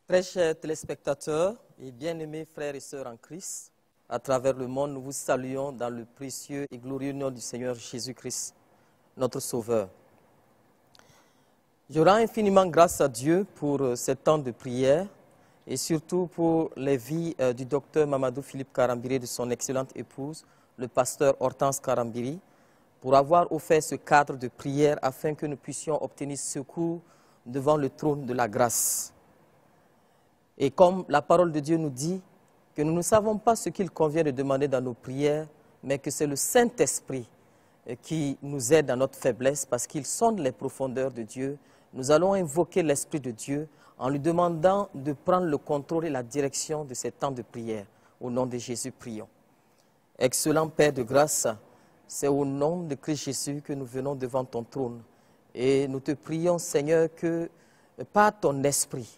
Très chers téléspectateurs et bien-aimés frères et sœurs en Christ, à travers le monde, nous vous saluons dans le précieux et glorieux nom du Seigneur Jésus-Christ, notre Sauveur. Je rends infiniment grâce à Dieu pour ce temps de prière et surtout pour les vies du docteur Mamadou Philippe Karambiri et de son excellente épouse, le pasteur Hortense Karambiri, pour avoir offert ce cadre de prière afin que nous puissions obtenir secours devant le trône de la grâce. Et comme la parole de Dieu nous dit que nous ne savons pas ce qu'il convient de demander dans nos prières, mais que c'est le Saint-Esprit qui nous aide dans notre faiblesse parce qu'il sonde les profondeurs de Dieu, nous allons invoquer l'Esprit de Dieu en lui demandant de prendre le contrôle et la direction de ces temps de prière. Au nom de Jésus, prions. Excellent Père de grâce, c'est au nom de Christ Jésus que nous venons devant ton trône. Et nous te prions, Seigneur, que par ton esprit,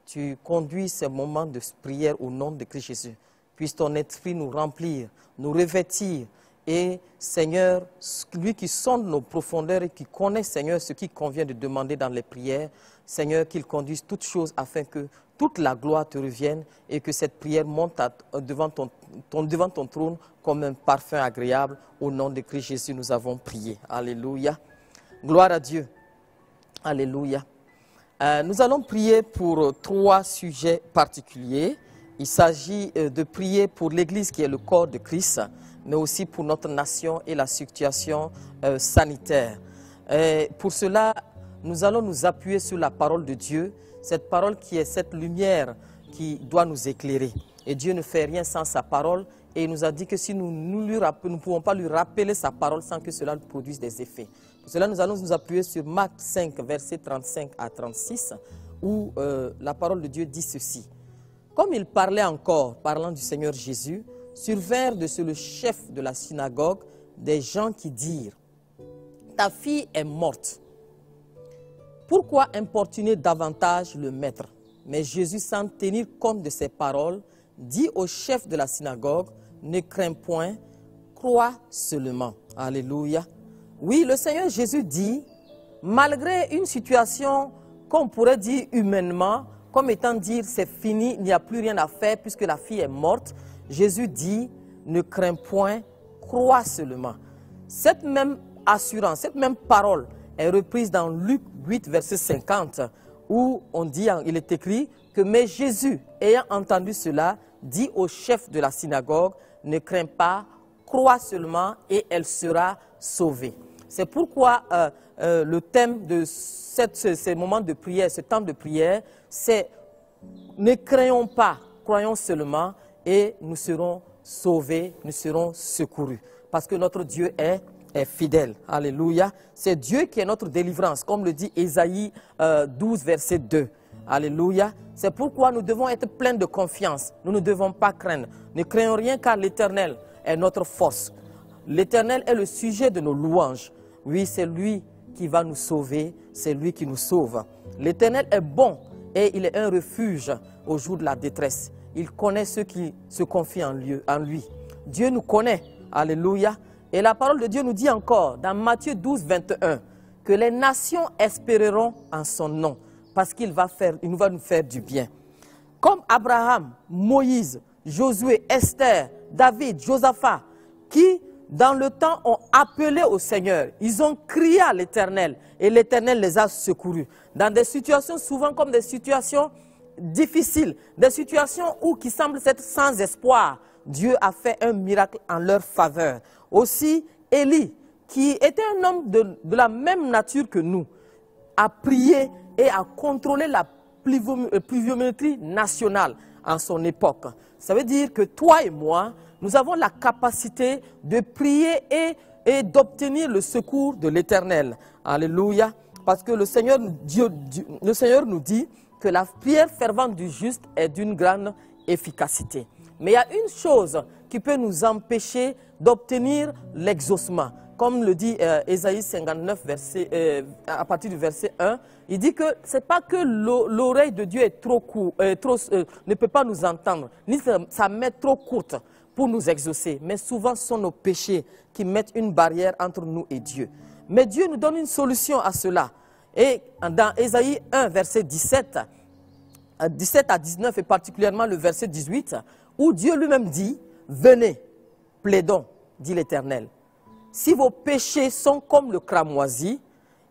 tu conduis ces moments de prière au nom de Christ Jésus. Puisse ton esprit nous remplir, nous revêtir. Et Seigneur, lui qui sonde nos profondeurs et qui connaît, Seigneur, ce qui convient de demander dans les prières, Seigneur, qu'il conduise toutes choses afin que toute la gloire te revienne et que cette prière monte devant ton trône comme un parfum agréable. Au nom de Christ Jésus, nous avons prié. Alléluia. Gloire à Dieu. Alléluia. Nous allons prier pour 3 sujets particuliers. Il s'agit de prier pour l'Église qui est le corps de Christ, mais aussi pour notre nation et la situation sanitaire. Pour cela, nous allons nous appuyer sur la parole de Dieu, cette parole qui est cette lumière qui doit nous éclairer. Et Dieu ne fait rien sans sa parole et il nous a dit que si nous ne pouvons pas lui rappeler sa parole sans que cela produise des effets. Pour cela, nous allons nous appuyer sur Marc 5, versets 35 à 36, où la parole de Dieu dit ceci. Comme il parlait encore, parlant du Seigneur Jésus, survinrent de le chef de la synagogue des gens qui dirent « Ta fille est morte. Pourquoi importuner davantage le maître ?» Mais Jésus, sans tenir compte de ces paroles, dit au chef de la synagogue « Ne crains point, crois seulement. » Alléluia. Oui, le Seigneur Jésus dit, malgré une situation qu'on pourrait dire humainement, comme étant dire c'est fini, il n'y a plus rien à faire puisque la fille est morte, Jésus dit, ne crains point, crois seulement. Cette même assurance, cette même parole est reprise dans Luc 8, verset 50, où on dit, il est écrit que mais Jésus, ayant entendu cela, dit au chef de la synagogue, ne crains pas, crois seulement et elle sera sauvée. C'est pourquoi le thème de ces moments de prière, ce temps de prière, c'est ne craignons pas, croyons seulement et nous serons sauvés, nous serons secourus. Parce que notre Dieu est fidèle. Alléluia. C'est Dieu qui est notre délivrance, comme le dit Ésaïe 12, verset 2. Alléluia. C'est pourquoi nous devons être pleins de confiance. Nous ne devons pas craindre. Ne craignons rien car l'Éternel est notre force. L'Éternel est le sujet de nos louanges. Oui, c'est lui qui va nous sauver, c'est lui qui nous sauve. L'Éternel est bon et il est un refuge au jour de la détresse. Il connaît ceux qui se confient en lui. Dieu nous connaît. Alléluia. Et la parole de Dieu nous dit encore, dans Matthieu 12, 21, que les nations espéreront en son nom, parce qu'il va nous faire du bien. Comme Abraham, Moïse, Josué, Esther, David, Josaphat, qui dans le temps ont appelé au Seigneur, ils ont crié à l'Éternel et l'Éternel les a secourus. Dans des situations souvent comme des situations difficiles, des situations qui semblent être sans espoir, Dieu a fait un miracle en leur faveur. Aussi, Élie, qui était un homme de la même nature que nous, a prié et a contrôlé la pluviométrie nationale en son époque. Ça veut dire que toi et moi, nous avons la capacité de prier et d'obtenir le secours de l'Éternel. Alléluia. Parce que le Seigneur nous dit que la prière fervente du juste est d'une grande efficacité. Mais il y a une chose qui peut nous empêcher d'obtenir l'exaucement. Comme le dit Ésaïe 59, à partir du verset 1, il dit que ce n'est pas que l'oreille de Dieu est ne peut pas nous entendre, ni sa main trop courte pour nous exaucer. Mais souvent, ce sont nos péchés qui mettent une barrière entre nous et Dieu. Mais Dieu nous donne une solution à cela. Et dans Ésaïe 1, verset 17, 17 à 19 et particulièrement le verset 18, où Dieu lui-même dit, « Venez, plaidons, dit l'Éternel. Si vos péchés sont comme le cramoisi,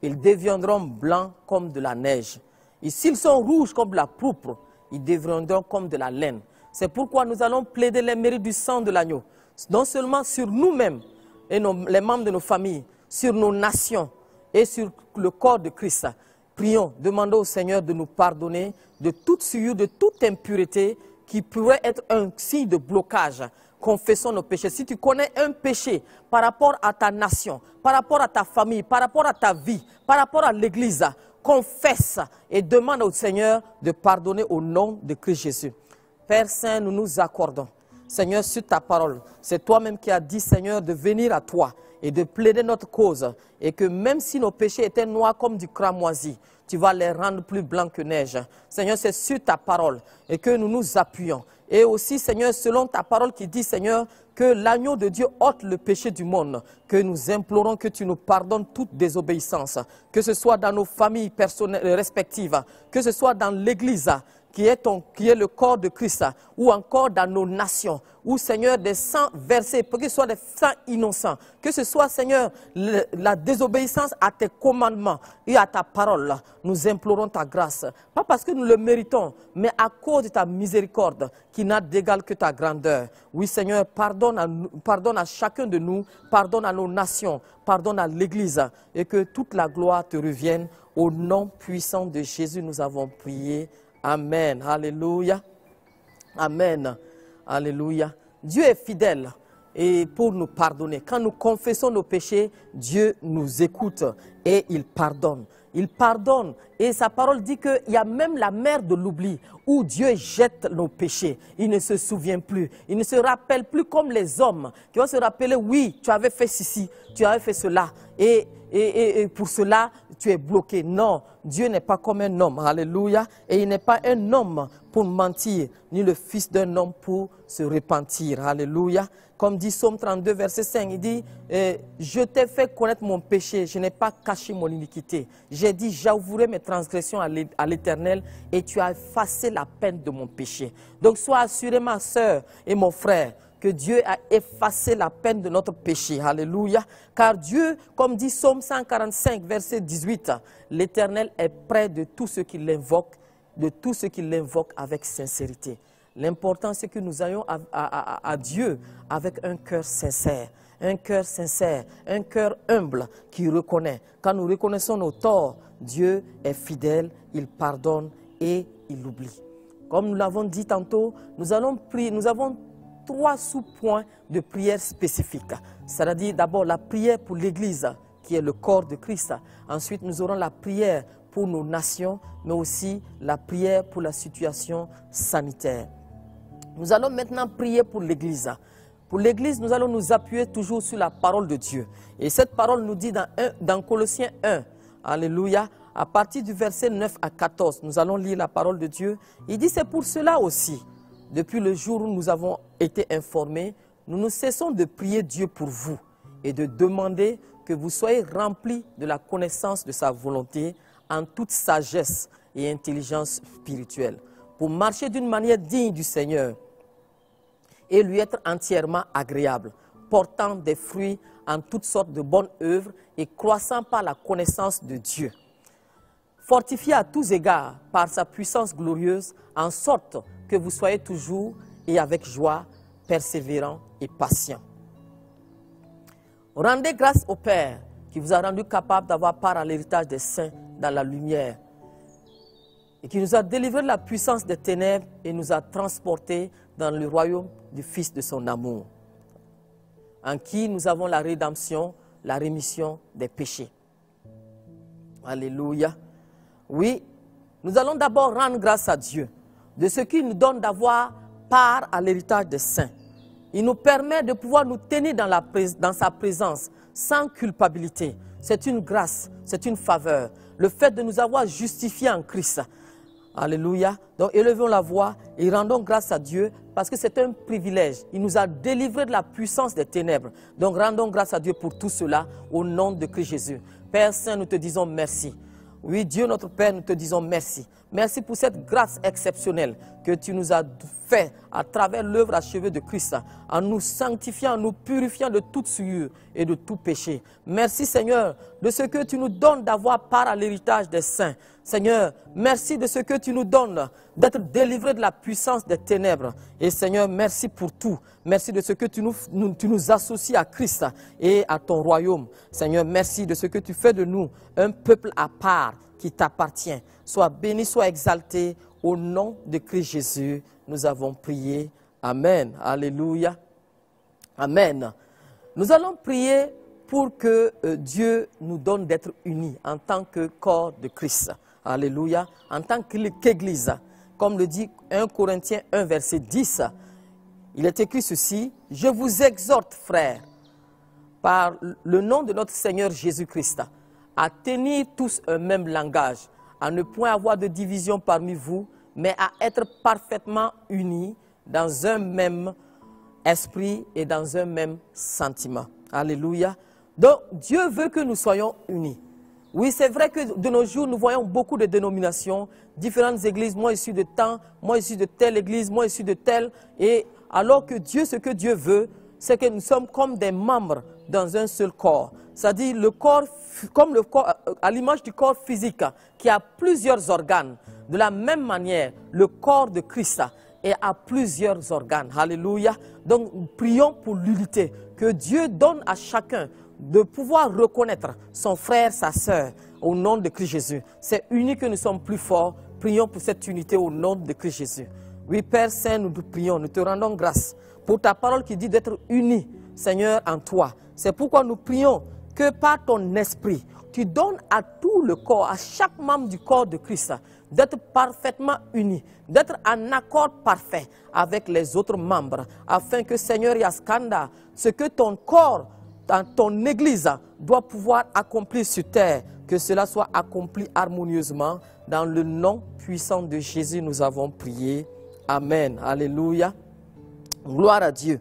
ils deviendront blancs comme de la neige. Et s'ils sont rouges comme de la pourpre, ils deviendront comme de la laine. C'est pourquoi nous allons plaider les mérites du sang de l'agneau, non seulement sur nous-mêmes et les membres de nos familles, sur nos nations et sur le corps de Christ. Prions, demandons au Seigneur de nous pardonner de toute souillure, de toute impureté qui pourrait être un signe de blocage. Confessons nos péchés. Si tu connais un péché par rapport à ta nation, par rapport à ta famille, par rapport à ta vie, par rapport à l'Église, confesse et demande au Seigneur de pardonner au nom de Christ Jésus. Père Saint, nous nous accordons, Seigneur, sur ta parole. C'est toi-même qui as dit, Seigneur, de venir à toi et de plaider notre cause. Et que même si nos péchés étaient noirs comme du cramoisi, tu vas les rendre plus blancs que neige. Seigneur, c'est sur ta parole et que nous nous appuyons. Et aussi, Seigneur, selon ta parole qui dit, Seigneur, que l'agneau de Dieu ôte le péché du monde, que nous implorons que tu nous pardonnes toute désobéissance, que ce soit dans nos familles personnelles respectives, que ce soit dans l'Église, qui est le corps de Christ, ou encore dans nos nations, où, Seigneur, des sangs versés, que ce soit des sangs innocents, que ce soit, Seigneur, la désobéissance à tes commandements et à ta parole, nous implorons ta grâce. Pas parce que nous le méritons, mais à cause de ta miséricorde, qui n'a d'égal que ta grandeur. Oui, Seigneur, pardonne à chacun de nous, pardonne à nos nations, pardonne à l'Église, et que toute la gloire te revienne. Au nom puissant de Jésus, nous avons prié. Amen. Alléluia. Amen. Alléluia. Dieu est fidèle et pour nous pardonner. Quand nous confessons nos péchés, Dieu nous écoute et il pardonne. Il pardonne et sa parole dit qu'il y a même la mer de l'oubli où Dieu jette nos péchés. Il ne se souvient plus. Il ne se rappelle plus comme les hommes qui vont se rappeler, oui, tu avais fait ceci, tu avais fait cela et pour cela, tu es bloqué. Non, Dieu n'est pas comme un homme. Alléluia. Et il n'est pas un homme pour mentir, ni le fils d'un homme pour se repentir. Alléluia. Comme dit Psaume 32, verset 5, il dit, je t'ai fait connaître mon péché, je n'ai pas caché mon iniquité. J'ai dit, j'avouerai mes transgressions à l'Éternel et tu as effacé la peine de mon péché. Donc sois assuré, ma soeur et mon frère, que Dieu a effacé la peine de notre péché. Alléluia. Car Dieu, comme dit Psaume 145, verset 18, l'Éternel est près de tous ceux qui l'invoquent, avec sincérité. L'important, c'est que nous ayons à Dieu avec un cœur sincère, un cœur humble qui reconnaît. Quand nous reconnaissons nos torts, Dieu est fidèle, il pardonne et il oublie. Comme nous l'avons dit tantôt, nous avons 3 sous-points de prière spécifiques. C'est-à-dire d'abord la prière pour l'Église, qui est le corps de Christ. Ensuite, nous aurons la prière pour nos nations, mais aussi la prière pour la situation sanitaire. Nous allons maintenant prier pour l'Église. Pour l'Église, nous allons nous appuyer toujours sur la parole de Dieu. Et cette parole nous dit dans Colossiens 1, alléluia, à partir du verset 9 à 14, nous allons lire la parole de Dieu. Il dit, c'est pour cela aussi, depuis le jour où nous avons été informés, nous ne cessons de prier Dieu pour vous et de demander que vous soyez remplis de la connaissance de sa volonté en toute sagesse et intelligence spirituelle, pour marcher d'une manière digne du Seigneur et lui être entièrement agréable, portant des fruits en toutes sortes de bonnes œuvres et croissant par la connaissance de Dieu. Fortifié à tous égards par sa puissance glorieuse, en sorte que vous soyez toujours et avec joie, persévérants et patients. Rendez grâce au Père qui vous a rendu capable d'avoir part à l'héritage des saints dans la lumière et qui nous a délivré de la puissance des ténèbres et nous a transportés dans le royaume du Fils de son amour, en qui nous avons la rédemption, la rémission des péchés. Alléluia. Oui, nous allons d'abord rendre grâce à Dieu de ce qu'il nous donne d'avoir part à l'héritage des saints. Il nous permet de pouvoir nous tenir dans sa présence sans culpabilité. C'est une grâce, c'est une faveur. Le fait de nous avoir justifiés en Christ. Alléluia. Donc élevons la voix et rendons grâce à Dieu parce que c'est un privilège. Il nous a délivrés de la puissance des ténèbres. Donc rendons grâce à Dieu pour tout cela au nom de Christ Jésus. Père Saint, nous te disons merci. Oui, Dieu notre Père, nous te disons merci. Merci pour cette grâce exceptionnelle que tu nous as fait à travers l'œuvre achevée de Christ, en nous sanctifiant, en nous purifiant de toute souillure et de tout péché. Merci Seigneur de ce que tu nous donnes d'avoir part à l'héritage des saints. Seigneur, merci de ce que tu nous donnes d'être délivrés de la puissance des ténèbres. Et Seigneur, merci pour tout. Merci de ce que tu nous associes à Christ et à ton royaume. Seigneur, merci de ce que tu fais de nous un peuple à part qui t'appartient. Sois béni, sois exalté. Au nom de Christ Jésus, nous avons prié. Amen. Alléluia. Amen. Nous allons prier pour que Dieu nous donne d'être unis en tant que corps de Christ. Alléluia. En tant qu'Église. Comme le dit 1 Corinthiens 1, verset 10, il est écrit ceci: « Je vous exhorte, frères, par le nom de notre Seigneur Jésus-Christ, à tenir tous un même langage, à ne point avoir de division parmi vous, mais à être parfaitement unis dans un même esprit et dans un même sentiment. » Alléluia. Donc, Dieu veut que nous soyons unis. Oui, c'est vrai que de nos jours, nous voyons beaucoup de dénominations, différentes églises. Moi, je suis de tant, moi, je suis de telle église, moi, je suis de telle. Et alors que Dieu, ce que Dieu veut, c'est que nous sommes comme des membres dans un seul corps. C'est-à-dire le corps, comme le corps, à l'image du corps physique, qui a plusieurs organes. De la même manière, le corps de Christ a plusieurs organes. Alléluia. Donc, prions pour l'unité. Que Dieu donne à chacun de pouvoir reconnaître son frère, sa sœur, au nom de Christ Jésus. C'est uni que nous sommes plus forts. Prions pour cette unité au nom de Christ Jésus. Oui, Père Saint, nous te prions, nous te rendons grâce pour ta parole qui dit d'être unis, Seigneur, en toi. C'est pourquoi nous prions que par ton esprit, tu donnes à tout le corps, à chaque membre du corps de Christ, d'être parfaitement unis, d'être en accord parfait avec les autres membres, afin que, Seigneur Yaskanda, ce que ton corps, dans ton Église, doit pouvoir accomplir sur terre, que cela soit accompli harmonieusement. Dans le nom puissant de Jésus, nous avons prié. Amen. Alléluia. Gloire à Dieu.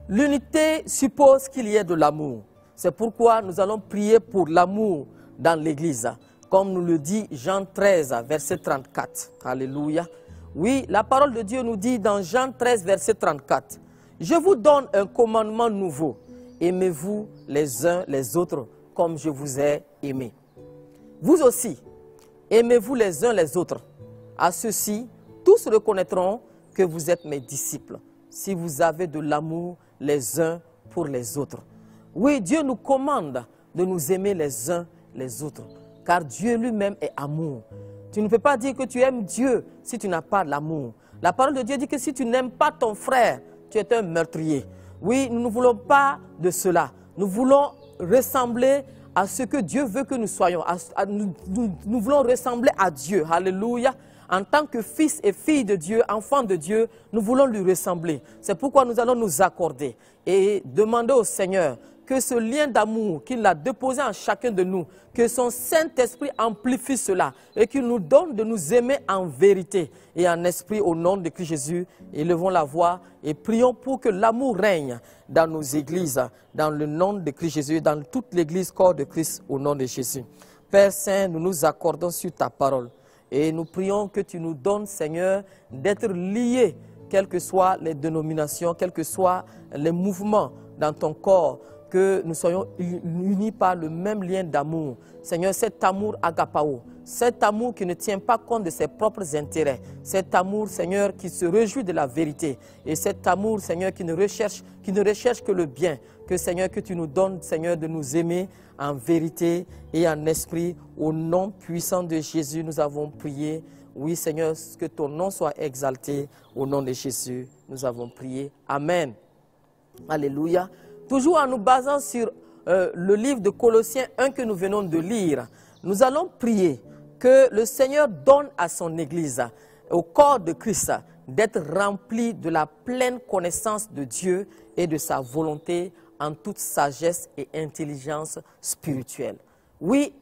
L'unité suppose qu'il y ait de l'amour. C'est pourquoi nous allons prier pour l'amour dans l'Église. Comme nous le dit Jean 13, verset 34. Alléluia. Oui, la parole de Dieu nous dit dans Jean 13, verset 34. « Je vous donne un commandement nouveau. Aimez-vous les uns les autres comme je vous ai aimés. Vous aussi, aimez-vous les uns les autres. À ceux-ci, tous reconnaîtront que vous êtes mes disciples, si vous avez de l'amour les uns pour les autres. » Oui, Dieu nous commande de nous aimer les uns les autres, car Dieu lui-même est amour. Tu ne peux pas dire que tu aimes Dieu si tu n'as pas l'amour. La parole de Dieu dit que si tu n'aimes pas ton frère, tu es un meurtrier. Oui, nous ne voulons pas de cela. Nous voulons ressembler à ce que Dieu veut que nous soyons. Nous voulons ressembler à Dieu. Alléluia. En tant que fils et filles de Dieu, enfants de Dieu, nous voulons lui ressembler. C'est pourquoi nous allons nous accorder et demander au Seigneur que ce lien d'amour qu'il a déposé en chacun de nous, que son Saint-Esprit amplifie cela et qu'il nous donne de nous aimer en vérité et en esprit au nom de Christ Jésus. Élevons la voix et prions pour que l'amour règne dans nos églises, dans le nom de Christ Jésus, dans toute l'église corps de Christ au nom de Jésus. Père Saint, nous nous accordons sur ta parole et nous prions que tu nous donnes, Seigneur, d'être liés, quelles que soient les dénominations, quels que soient les mouvements dans ton corps, que nous soyons unis par le même lien d'amour. Seigneur, cet amour agapao, cet amour qui ne tient pas compte de ses propres intérêts, cet amour, Seigneur, qui se réjouit de la vérité, et cet amour, Seigneur, qui ne recherche que le bien, que, Seigneur, que tu nous donnes, Seigneur, de nous aimer en vérité et en esprit. Au nom puissant de Jésus, nous avons prié. Oui, Seigneur, que ton nom soit exalté. Au nom de Jésus, nous avons prié. Amen. Alléluia. Toujours en nous basant sur le livre de Colossiens 1 que nous venons de lire, nous allons prier que le Seigneur donne à son Église, au corps de Christ, d'être rempli de la pleine connaissance de Dieu et de sa volonté en toute sagesse et intelligence spirituelle. Oui,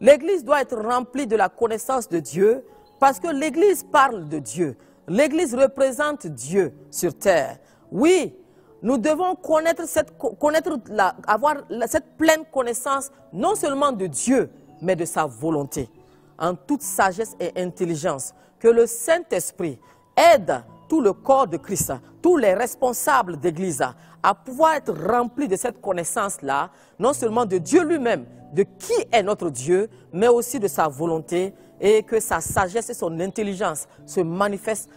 l'Église doit être remplie de la connaissance de Dieu parce que l'Église parle de Dieu. L'Église représente Dieu sur terre. Oui, nous devons avoir cette pleine connaissance non seulement de Dieu, mais de sa volonté. en toute sagesse et intelligence. Que le Saint-Esprit aide tout le corps de Christ, tous les responsables d'église à pouvoir être remplis de cette connaissance-là, non seulement de Dieu lui-même, de qui est notre Dieu, mais aussi de sa volonté, et que sa sagesse et son intelligence se manifestent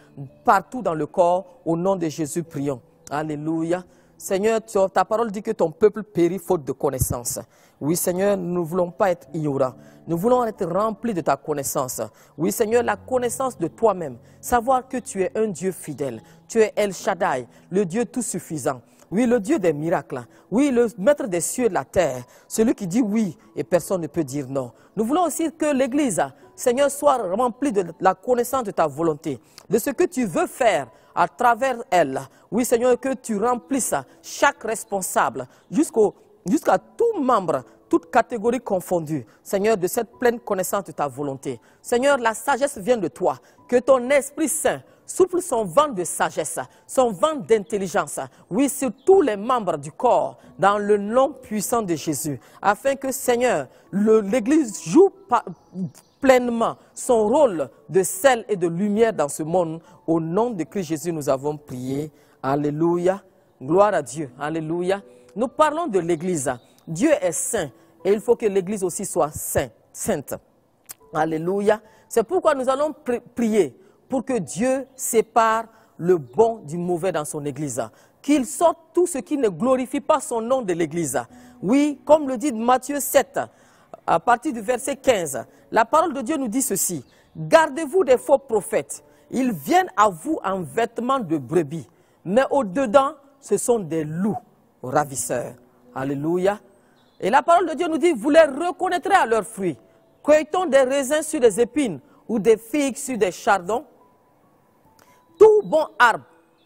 partout dans le corps. Au nom de Jésus, prions. Alléluia. Seigneur, ta parole dit que ton peuple périt faute de connaissance. Oui, Seigneur, nous ne voulons pas être ignorants. Nous voulons être remplis de ta connaissance. Oui, Seigneur, la connaissance de toi-même. Savoir que tu es un Dieu fidèle. Tu es El Shaddai, le Dieu tout suffisant. Oui, le Dieu des miracles. Oui, le maître des cieux et de la terre. Celui qui dit oui et personne ne peut dire non. Nous voulons aussi que l'Église, Seigneur, soit remplie de la connaissance de ta volonté, de ce que tu veux faire à travers elle. Oui, Seigneur, que tu remplisses chaque responsable jusqu'à tout membre, toute catégorie confondue, Seigneur, de cette pleine connaissance de ta volonté. Seigneur, la sagesse vient de toi. Que ton Esprit Saint souffle son vent de sagesse, son vent d'intelligence, oui, sur tous les membres du corps, dans le nom puissant de Jésus, afin que, Seigneur, l'Église joue pleinement son rôle de sel et de lumière dans ce monde. Au nom de Christ Jésus, nous avons prié. Alléluia. Gloire à Dieu. Alléluia. Nous parlons de l'Église. Dieu est saint et il faut que l'Église aussi soit sainte. Alléluia. C'est pourquoi nous allons prier pour que Dieu sépare le bon du mauvais dans son Église. Qu'il sorte tout ce qui ne glorifie pas son nom de l'Église. Oui, comme le dit Matthieu 7, à partir du verset 15, la parole de Dieu nous dit ceci. Gardez-vous des faux prophètes. Ils viennent à vous en vêtements de brebis, mais au-dedans, ce sont des loups ravisseurs. Alléluia. Et la parole de Dieu nous dit, vous les reconnaîtrez à leurs fruits. Cueille-t-on des raisins sur des épines ou des figues sur des chardons? Tout bon arbre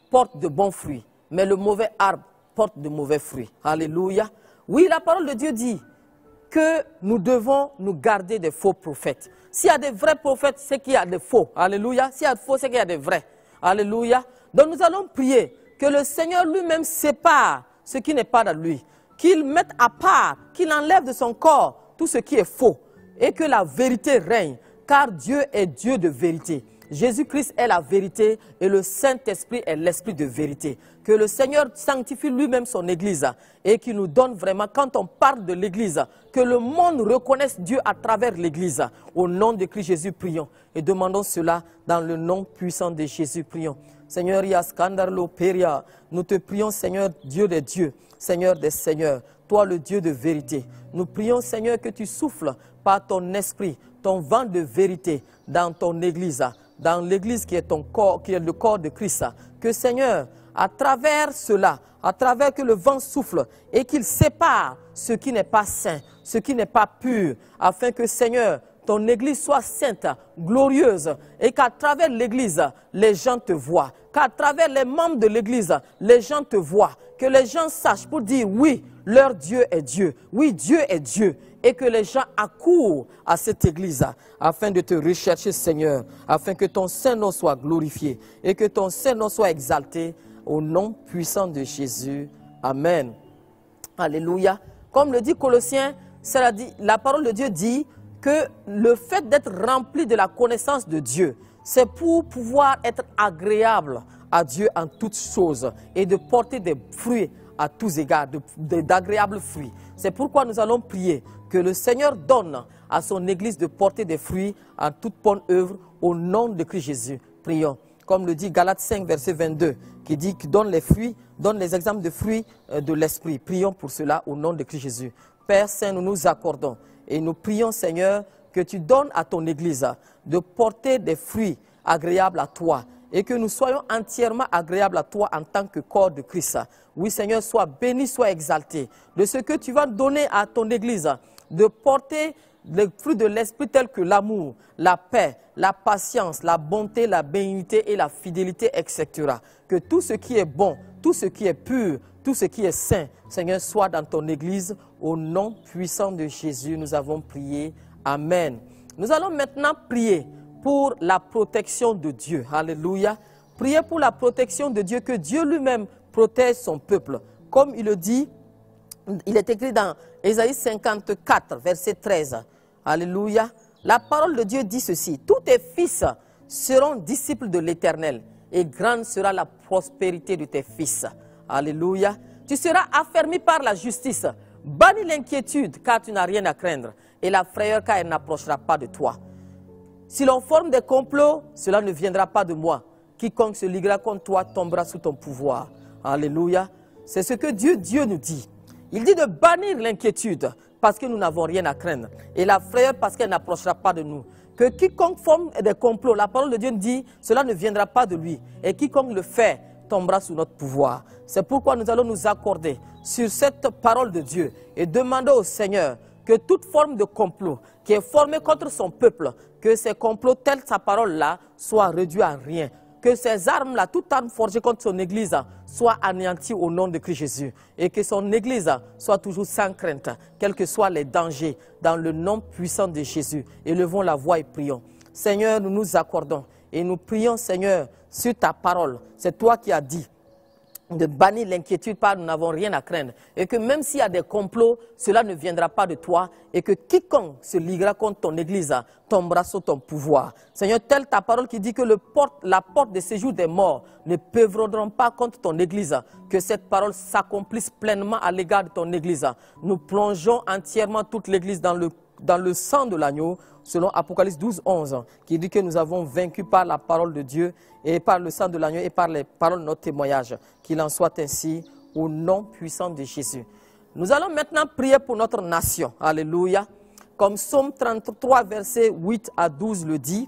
porte de bons fruits, mais le mauvais arbre porte de mauvais fruits. Alléluia. Oui, la parole de Dieu dit que nous devons nous garder des faux prophètes. S'il y a des vrais prophètes, c'est qu'il y a des faux. Alléluia. S'il y a des faux, c'est qu'il y a des vrais. Alléluia. Donc nous allons prier que le Seigneur lui-même sépare ce qui n'est pas de lui. Qu'il mette à part, qu'il enlève de son corps tout ce qui est faux. Et que la vérité règne. Car Dieu est Dieu de vérité. Jésus-Christ est la vérité et le Saint-Esprit est l'Esprit de vérité. Que le Seigneur sanctifie lui-même son Église et qu'il nous donne vraiment, quand on parle de l'Église, que le monde reconnaisse Dieu à travers l'Église. Au nom de Christ Jésus, prions et demandons cela dans le nom puissant de Jésus, prions. Seigneur, Yaskandarlo Peria, nous te prions, Seigneur, Dieu des dieux, Seigneur des seigneurs, toi le Dieu de vérité. Nous prions, Seigneur, que tu souffles par ton esprit, ton vent de vérité dans ton Église, dans l'Église qui est ton corps, qui est le corps de Christ. Que Seigneur, à travers cela, à travers que le vent souffle et qu'il sépare ce qui n'est pas saint, ce qui n'est pas pur, afin que Seigneur, ton Église soit sainte, glorieuse, et qu'à travers l'Église, les gens te voient. Qu'à travers les membres de l'Église, les gens te voient. Que les gens sachent pour dire oui, leur Dieu est Dieu. Oui, Dieu est Dieu. Et que les gens accourent à cette Église afin de te rechercher, Seigneur, afin que ton Saint-Nom soit glorifié et que ton Saint-Nom soit exalté au nom puissant de Jésus. Amen. Alléluia. Comme le dit Colossiens, la parole de Dieu dit que le fait d'être rempli de la connaissance de Dieu, c'est pour pouvoir être agréable à Dieu en toutes choses et de porter des fruits à tous égards, d'agréables fruits. C'est pourquoi nous allons prier que le Seigneur donne à son Église de porter des fruits en toute bonne œuvre au nom de Christ Jésus. Prions. Comme le dit Galates 5, verset 22, qui dit qu'il donne les fruits, donne les exemples de fruits de l'Esprit. Prions pour cela au nom de Christ Jésus. Père Saint, nous nous accordons et nous prions, Seigneur, que tu donnes à ton Église de porter des fruits agréables à toi et que nous soyons entièrement agréables à toi en tant que corps de Christ. Oui, Seigneur, sois béni, sois exalté de ce que tu vas donner à ton Église, de porter les fruits de l'Esprit tels que l'amour, la paix, la patience, la bonté, la bénignité et la fidélité, etc. Que tout ce qui est bon, tout ce qui est pur, tout ce qui est saint, Seigneur, soit dans ton Église. Au nom puissant de Jésus, nous avons prié. Amen. Nous allons maintenant prier pour la protection de Dieu. Alléluia. Priez pour la protection de Dieu, que Dieu lui-même protège son peuple. Comme il le dit, il est écrit dans Ésaïe 54, verset 13. Alléluia. La parole de Dieu dit ceci, tous tes fils seront disciples de l'Éternel et grande sera la prospérité de tes fils. Alléluia. Tu seras affermi par la justice. Bannis l'inquiétude car tu n'as rien à craindre et la frayeur car elle n'approchera pas de toi. Si l'on forme des complots, cela ne viendra pas de moi. Quiconque se liguera contre toi tombera sous ton pouvoir. Alléluia. C'est ce que Dieu nous dit. Il dit de bannir l'inquiétude parce que nous n'avons rien à craindre. Et la frayeur parce qu'elle n'approchera pas de nous. Que quiconque forme des complots, la parole de Dieu nous dit, cela ne viendra pas de lui. Et quiconque le fait tombera sous notre pouvoir. C'est pourquoi nous allons nous accorder sur cette parole de Dieu et demander au Seigneur que toute forme de complot qui est formée contre son peuple, que ces complots tels sa parole-là soient réduits à rien. Que ces armes-là, toute arme forgée contre son Église, soit anéantie au nom de Christ Jésus. Et que son Église soit toujours sans crainte, quels que soient les dangers, dans le nom puissant de Jésus. Élevons la voix et prions. Seigneur, nous nous accordons et nous prions, Seigneur, sur ta parole. C'est toi qui as dit de bannir l'inquiétude car nous n'avons rien à craindre. Et que même s'il y a des complots, cela ne viendra pas de toi. Et que quiconque se liguera contre ton Église tombera sous ton pouvoir. Seigneur, telle ta parole qui dit que la porte de séjour des morts ne pévrondront pas contre ton Église. Que cette parole s'accomplisse pleinement à l'égard de ton Église. Nous plongeons entièrement toute l'Église dans le sang de l'agneau, selon Apocalypse 12, 11, qui dit que nous avons vaincu par la parole de Dieu et par le sang de l'agneau et par les paroles de notre témoignage. Qu'il en soit ainsi au nom puissant de Jésus. Nous allons maintenant prier pour notre nation. Alléluia. Comme Psaume 33, versets 8 à 12 le dit,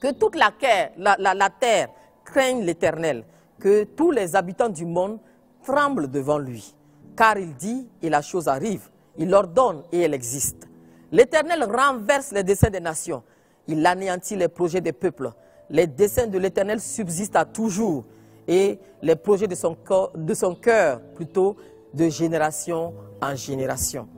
que toute la terre craigne l'Éternel, que tous les habitants du monde tremblent devant lui. Car il dit et la chose arrive, il ordonne et elle existe. L'Éternel renverse les desseins des nations. Il anéantit les projets des peuples. Les desseins de l'Éternel subsistent à toujours et les projets de son cœur, plutôt, de génération en génération.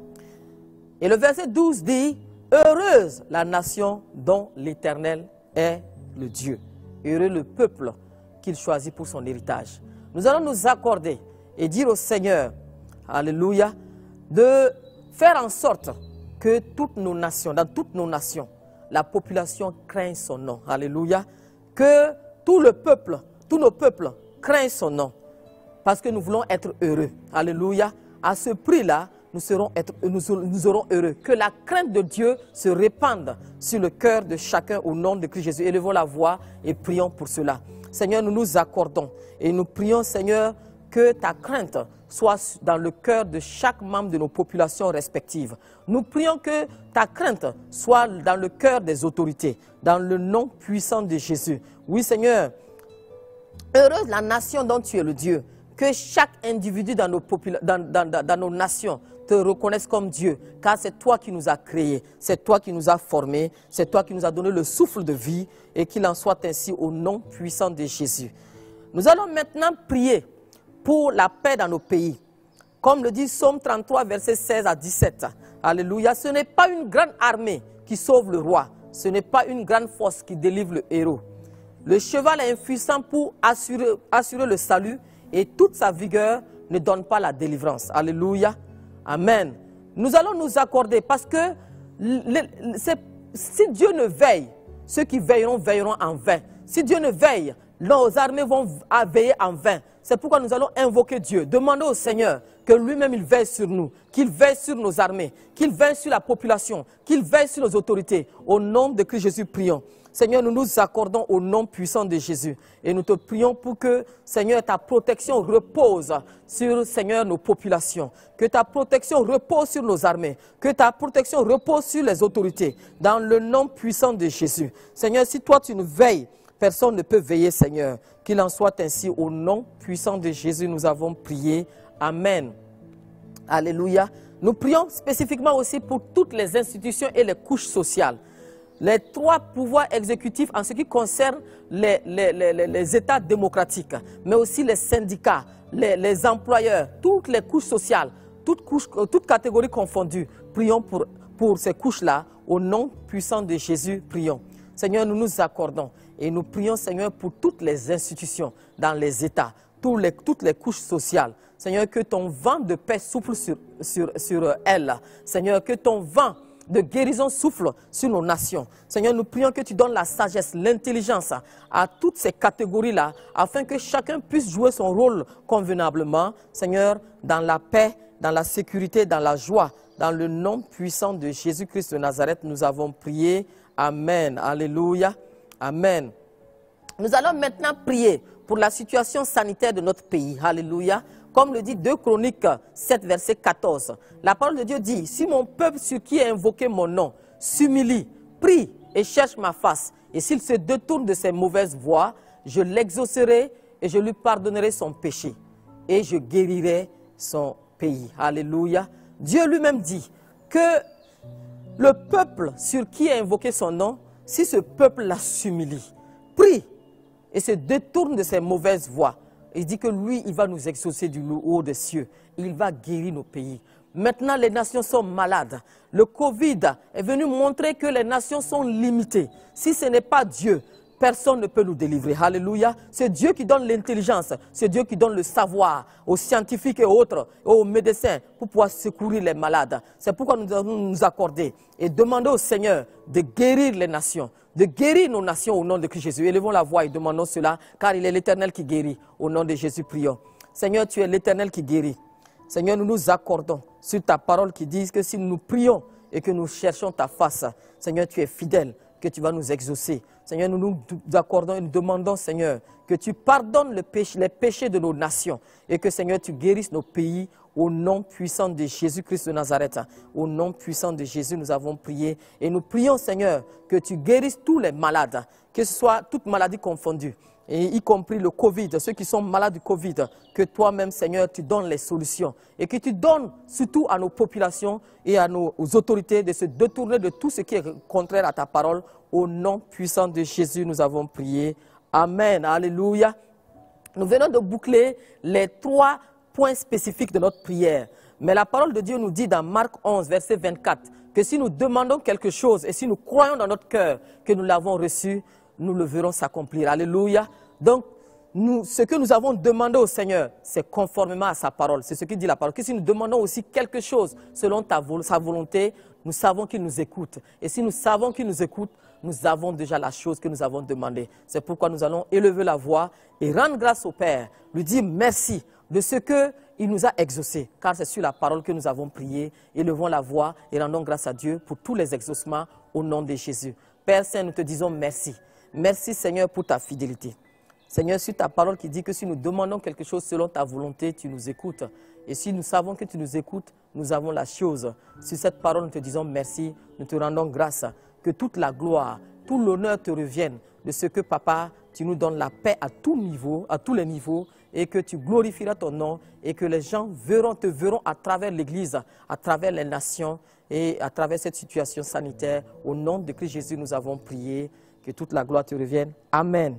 Et le verset 12 dit, heureuse la nation dont l'Éternel est le Dieu. Heureux le peuple qu'il choisit pour son héritage. Nous allons nous accorder et dire au Seigneur, alléluia, de faire en sorte que toutes nos nations, dans toutes nos nations, la population craigne son nom. Alléluia. Que tout le peuple, tous nos peuples craignent son nom. Parce que nous voulons être heureux. Alléluia. À ce prix-là, nous serons heureux. Que la crainte de Dieu se répande sur le cœur de chacun au nom de Christ Jésus. Élevons la voix et prions pour cela. Seigneur, nous nous accordons et nous prions, Seigneur, que ta crainte soit dans le cœur de chaque membre de nos populations respectives. Nous prions que ta crainte soit dans le cœur des autorités, dans le nom puissant de Jésus. Oui, Seigneur, heureuse la nation dont tu es le Dieu, que chaque individu dans nos nations te reconnaisse comme Dieu, car c'est toi qui nous as créés, c'est toi qui nous as formés, c'est toi qui nous as donné le souffle de vie, et qu'il en soit ainsi au nom puissant de Jésus. Nous allons maintenant prier pour la paix dans nos pays. Comme le dit Psaume 33, versets 16 à 17. Alléluia. Ce n'est pas une grande armée qui sauve le roi. Ce n'est pas une grande force qui délivre le héros. Le cheval est impuissant pour assurer le salut et toute sa vigueur ne donne pas la délivrance. Alléluia. Amen. Nous allons nous accorder parce que si Dieu ne veille, ceux qui veilleront, veilleront en vain. Si Dieu ne veille, nos armées vont veiller en vain. C'est pourquoi nous allons invoquer Dieu, demander au Seigneur que lui-même il veille sur nous, qu'il veille sur nos armées, qu'il veille sur la population, qu'il veille sur nos autorités. Au nom de Christ Jésus, prions. Seigneur, nous nous accordons au nom puissant de Jésus et nous te prions pour que, Seigneur, ta protection repose sur, Seigneur, nos populations, que ta protection repose sur nos armées, que ta protection repose sur les autorités, dans le nom puissant de Jésus. Seigneur, si toi tu nous veilles, personne ne peut veiller, Seigneur. Qu'il en soit ainsi. Au nom puissant de Jésus, nous avons prié. Amen. Alléluia. Nous prions spécifiquement aussi pour toutes les institutions et les couches sociales. Les trois pouvoirs exécutifs en ce qui concerne les États démocratiques, mais aussi les syndicats, les employeurs, toutes les couches sociales, toutes catégories confondues. Prions pour ces couches-là. Au nom puissant de Jésus, prions. Seigneur, nous nous accordons et nous prions, Seigneur, pour toutes les institutions dans les États, toutes les couches sociales. Seigneur, que ton vent de paix souffle sur elles. Seigneur, que ton vent de guérison souffle sur nos nations. Seigneur, nous prions que tu donnes la sagesse, l'intelligence à toutes ces catégories-là, afin que chacun puisse jouer son rôle convenablement. Seigneur, dans la paix, dans la sécurité, dans la joie, dans le nom puissant de Jésus-Christ de Nazareth, nous avons prié. Amen. Alléluia. Amen. Nous allons maintenant prier pour la situation sanitaire de notre pays. Alléluia. Comme le dit 2 Chroniques 7, verset 14. La parole de Dieu dit, si mon peuple sur qui est invoqué mon nom s'humilie, prie et cherche ma face, et s'il se détourne de ses mauvaises voies, je l'exaucerai et je lui pardonnerai son péché. Et je guérirai son pays. Alléluia. Dieu lui-même dit que le peuple sur qui est invoqué son nom, si ce peuple-là s'humilie, prie et se détourne de ses mauvaises voies, il dit que lui, il va nous exaucer du haut des cieux. Il va guérir nos pays. Maintenant, les nations sont malades. Le Covid est venu montrer que les nations sont limitées. Si ce n'est pas Dieu, personne ne peut nous délivrer. Alléluia. C'est Dieu qui donne l'intelligence. C'est Dieu qui donne le savoir aux scientifiques et autres, aux médecins, pour pouvoir secourir les malades. C'est pourquoi nous devons nous accorder et demander au Seigneur de guérir les nations, de guérir nos nations au nom de Christ Jésus. Élevons la voix et demandons cela, car il est l'Éternel qui guérit. Au nom de Jésus, prions. Seigneur, tu es l'Éternel qui guérit. Seigneur, nous nous accordons sur ta parole qui dit que si nous prions et que nous cherchons ta face, Seigneur, tu es fidèle, que tu vas nous exaucer. Seigneur, nous nous accordons et nous demandons, Seigneur, que tu pardonnes les péchés de nos nations et que, Seigneur, tu guérisses nos pays au nom puissant de Jésus-Christ de Nazareth. Au nom puissant de Jésus, nous avons prié et nous prions, Seigneur, que tu guérisses tous les malades, que ce soit toutes maladies confondues, et y compris le Covid, ceux qui sont malades du Covid, que toi-même, Seigneur, tu donnes les solutions et que tu donnes surtout à nos populations et à nos autorités de se détourner de tout ce qui est contraire à ta parole. Au nom puissant de Jésus, nous avons prié. Amen. Alléluia. Nous venons de boucler les 3 points spécifiques de notre prière. Mais la parole de Dieu nous dit dans Marc 11, verset 24, que si nous demandons quelque chose et si nous croyons dans notre cœur que nous l'avons reçu, nous le verrons s'accomplir. Alléluia. Donc, ce que nous avons demandé au Seigneur, c'est conformément à sa parole. C'est ce que dit la parole. Que si nous demandons aussi quelque chose selon sa volonté, nous savons qu'il nous écoute. Et si nous savons qu'il nous écoute, nous avons déjà la chose que nous avons demandée. C'est pourquoi nous allons élever la voix et rendre grâce au Père, lui dire merci de ce qu'il nous a exaucés, car c'est sur la parole que nous avons prié. Élevons la voix et rendons grâce à Dieu pour tous les exaucements au nom de Jésus. Père Saint, nous te disons merci. Merci Seigneur pour ta fidélité. Seigneur, sur ta parole qui dit que si nous demandons quelque chose selon ta volonté, tu nous écoutes. Et si nous savons que tu nous écoutes, nous avons la chose. Sur cette parole, nous te disons merci, nous te rendons grâce. Que toute la gloire, tout l'honneur te revienne de ce que, Papa, tu nous donnes la paix à tous les niveaux, et que tu glorifieras ton nom, et que les gens te verront à travers l'Église, à travers les nations, et à travers cette situation sanitaire. Au nom de Christ Jésus, nous avons prié. Que toute la gloire te revienne. Amen.